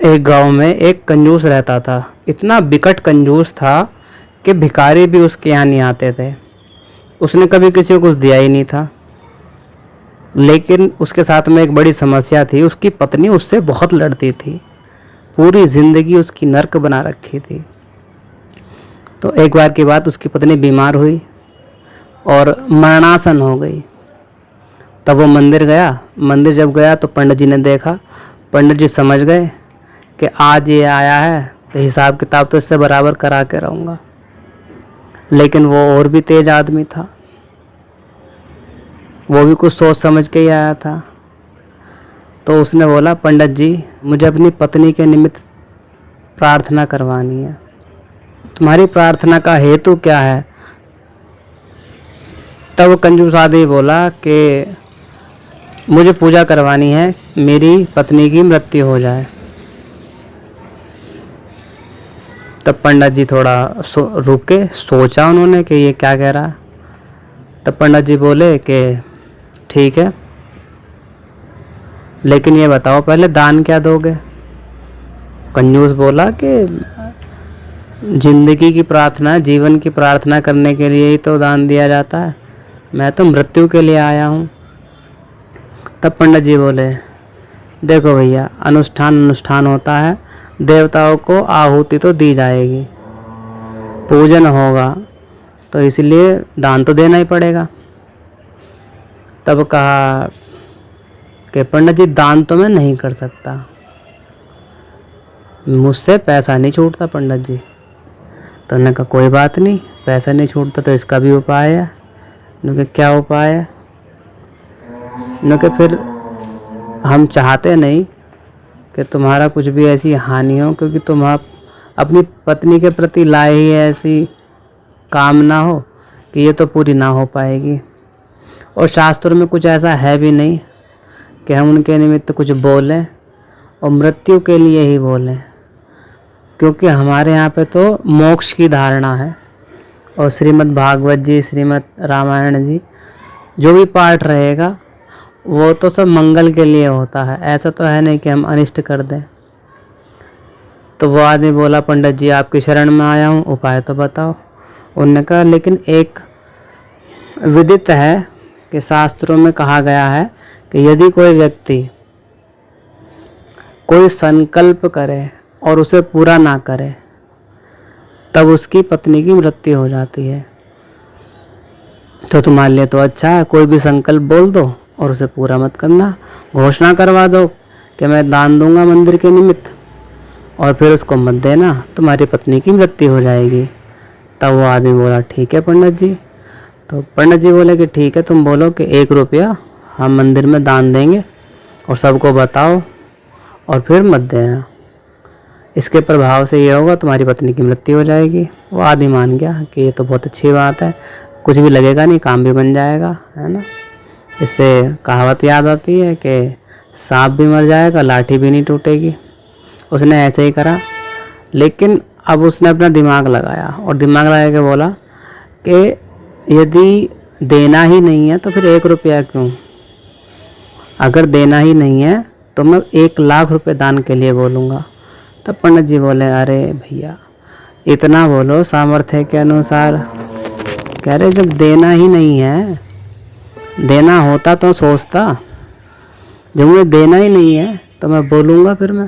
एक गांव में एक कंजूस रहता था। इतना बिकट कंजूस था कि भिखारी भी उसके यहाँ नहीं आते थे। उसने कभी किसी को कुछ दिया ही नहीं था। लेकिन उसके साथ में एक बड़ी समस्या थी। उसकी पत्नी उससे बहुत लड़ती थी। पूरी ज़िंदगी उसकी नर्क बना रखी थी। तो एक बार की बात, उसकी पत्नी बीमार हुई और मरणासन हो गई। तब वो मंदिर गया। मंदिर जब गया तो पंडित जी ने देखा। पंडित जी समझ गए कि आज ये आया है तो हिसाब किताब तो इससे बराबर करा के रहूँगा। लेकिन वो और भी तेज आदमी था। वो भी कुछ सोच समझ के ही आया था। तो उसने बोला, पंडित जी, मुझे अपनी पत्नी के निमित्त प्रार्थना करवानी है। तुम्हारी प्रार्थना का हेतु क्या है? तब वो कंजूस आदमी बोला कि मुझे पूजा करवानी है, मेरी पत्नी की मृत्यु हो जाए। तब पंडित जी थोड़ा रुके, सोचा उन्होंने कि ये क्या कह रहा है। तब पंडित जी बोले कि ठीक है, लेकिन ये बताओ पहले दान क्या दोगे? कंजूस बोला कि जिंदगी की प्रार्थना, जीवन की प्रार्थना करने के लिए ही तो दान दिया जाता है। मैं तो मृत्यु के लिए आया हूँ। तब पंडित जी बोले, देखो भैया, अनुष्ठान होता है। देवताओं को आहुति तो दी जाएगी, पूजन होगा, तो इसलिए दान तो देना ही पड़ेगा। तब कहा कि पंडित जी, दान तो मैं नहीं कर सकता, मुझसे पैसा नहीं छूटता पंडित जी। तो उन्होंने कहा कोई बात नहीं, पैसा नहीं छूटता तो इसका भी उपाय है। उन्होंने कहा क्या उपाय है? उन्होंने कहा फिर हम चाहते नहीं कि तुम्हारा कुछ भी ऐसी हानि हो, क्योंकि तुम आप अपनी पत्नी के प्रति लाए ही ऐसी कामना हो कि ये तो पूरी ना हो पाएगी। और शास्त्रों में कुछ ऐसा है भी नहीं कि हम उनके निमित्त कुछ बोलें और मृत्यु के लिए ही बोलें, क्योंकि हमारे यहाँ पे तो मोक्ष की धारणा है। और श्रीमद् भागवत जी, श्रीमद् रामायण जी, जो भी पाठ रहेगा वो तो सब मंगल के लिए होता है। ऐसा तो है नहीं कि हम अनिष्ट कर दें। तो वो आदमी बोला, पंडित जी आपकी शरण में आया हूँ, उपाय तो बताओ। उन्होंने कहा लेकिन एक विदित है कि शास्त्रों में कहा गया है कि यदि कोई व्यक्ति कोई संकल्प करे और उसे पूरा ना करे, तब उसकी पत्नी की मृत्यु हो जाती है। तो तुम्हारे लिए तो अच्छा है, कोई भी संकल्प बोल दो और उसे पूरा मत करना। घोषणा करवा दो कि मैं दान दूंगा मंदिर के निमित्त, और फिर उसको मत देना, तुम्हारी पत्नी की मृत्यु हो जाएगी। तब वो आदमी बोला, ठीक है पंडित जी। तो पंडित जी बोले कि ठीक है, तुम बोलो कि 1 रुपया हम मंदिर में दान देंगे और सबको बताओ, और फिर मत देना। इसके प्रभाव से ये होगा, तुम्हारी पत्नी की मृत्यु हो जाएगी। वो आदमी मान गया कि ये तो बहुत अच्छी बात है, कुछ भी लगेगा नहीं, काम भी बन जाएगा, है ना। इससे कहावत याद आती है कि सांप भी मर जाएगा, लाठी भी नहीं टूटेगी। उसने ऐसे ही करा। लेकिन अब उसने अपना दिमाग लगाया और दिमाग लगा के बोला कि यदि देना ही नहीं है तो फिर 1 रुपया क्यों? अगर देना ही नहीं है तो मैं 1 लाख रुपए दान के लिए बोलूँगा। तब पंडित जी बोले, अरे भैया इतना बोलो सामर्थ्य के अनुसार। कह रहे जब देना ही नहीं है, देना होता तो सोचता, जब मुझे देना ही नहीं है तो मैं बोलूँगा फिर मैं।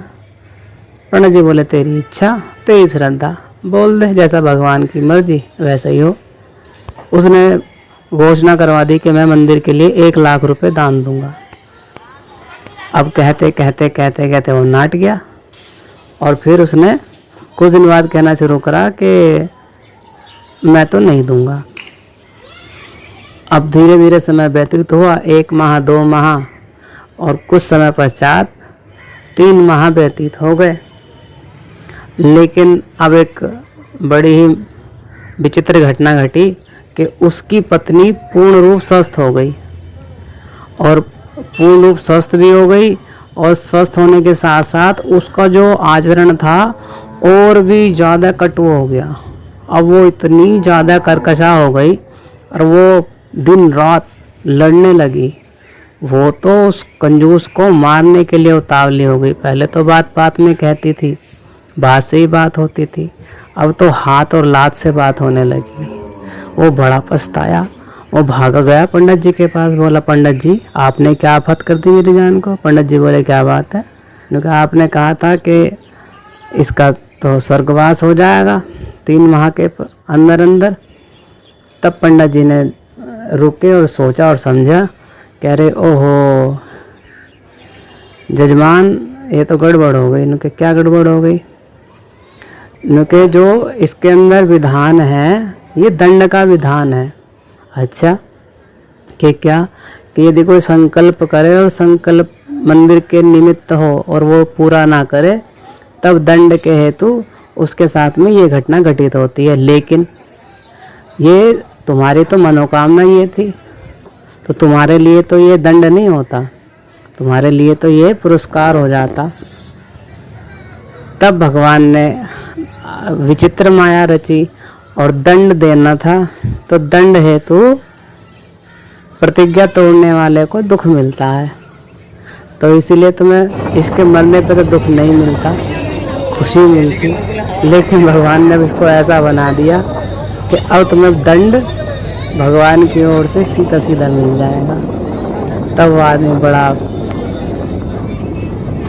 पंडित जी बोले, तेरी इच्छा, तेरी श्रद्धा, बोल दे, जैसा भगवान की मर्जी वैसा ही हो। उसने घोषणा करवा दी कि मैं मंदिर के लिए 1 लाख रुपए दान दूंगा। अब कहते कहते कहते कहते वो नाट गया, और फिर उसने कुछ दिन बाद कहना शुरू करा कि मैं तो नहीं दूंगा। अब धीरे धीरे समय व्यतीत हुआ, 1 माह, 2 माह, और कुछ समय पश्चात 3 माह व्यतीत हो गए। लेकिन अब एक बड़ी ही विचित्र घटना घटी कि उसकी पत्नी पूर्ण रूप स्वस्थ हो गई, और पूर्ण रूप स्वस्थ भी हो गई, और स्वस्थ होने के साथ साथ उसका जो आचरण था और भी ज़्यादा कटु हो गया। अब वो इतनी ज़्यादा कर्कशा हो गई और वो दिन रात लड़ने लगी। वो तो उस कंजूस को मारने के लिए उतावली हो गई। पहले तो बात बात में कहती थी, बात से ही बात होती थी, अब तो हाथ और लात से बात होने लगी। वो बड़ा पछताया, वो भागा गया पंडित जी के पास। बोला, पंडित जी आपने क्या आफत कर दी मेरी जान को। पंडित जी बोले, क्या बात है। क्योंकि आपने कहा था कि इसका तो स्वर्गवास हो जाएगा 3 माह के अंदर अंदर। तब पंडित जी ने रुके और सोचा और समझा, कह रहे ओहो जजमान ये तो गड़बड़ हो गई। इनके क्या गड़बड़ हो गई, इनके जो इसके अंदर विधान है ये दंड का विधान है। अच्छा कि क्या कि यदि कोई संकल्प करे और संकल्प मंदिर के निमित्त हो और वो पूरा ना करे तब दंड के हेतु उसके साथ में ये घटना घटित होती है। लेकिन ये तुम्हारी तो मनोकामना ये थी, तो तुम्हारे लिए तो ये दंड नहीं होता, तुम्हारे लिए तो ये पुरस्कार हो जाता। तब भगवान ने विचित्र माया रची और दंड देना था। तो दंड हेतु प्रतिज्ञा तोड़ने वाले को दुख मिलता है। तो इसीलिए तुम्हें इसके मरने पे तो दुख नहीं मिलता, खुशी मिलती। लेकिन भगवान ने इसको ऐसा बना दिया कि अब तुम्हें दंड भगवान की ओर से सीधा सीधा मिल जाएगा। तब वो आदमी बड़ा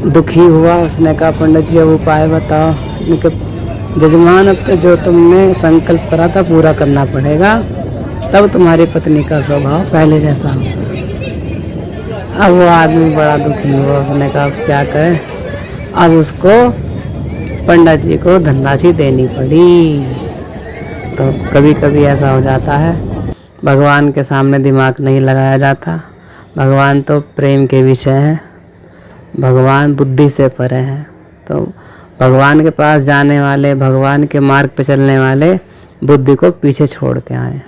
दुखी हुआ। उसने कहा, पंडित जी अब उपाय बताओ। जजमान अब तो जो तुमने संकल्प करा था पूरा करना पड़ेगा, तब तुम्हारी पत्नी का स्वभाव पहले जैसा हो। अब वो आदमी बड़ा दुखी हुआ। उसने कहा, अब क्या करें। अब उसको पंडित जी को धनराशि देनी पड़ी। तो कभी कभी ऐसा हो जाता है, भगवान के सामने दिमाग नहीं लगाया जाता। भगवान तो प्रेम के विषय हैं, भगवान बुद्धि से परे हैं। तो भगवान के पास जाने वाले, भगवान के मार्ग पे चलने वाले बुद्धि को पीछे छोड़ के आए।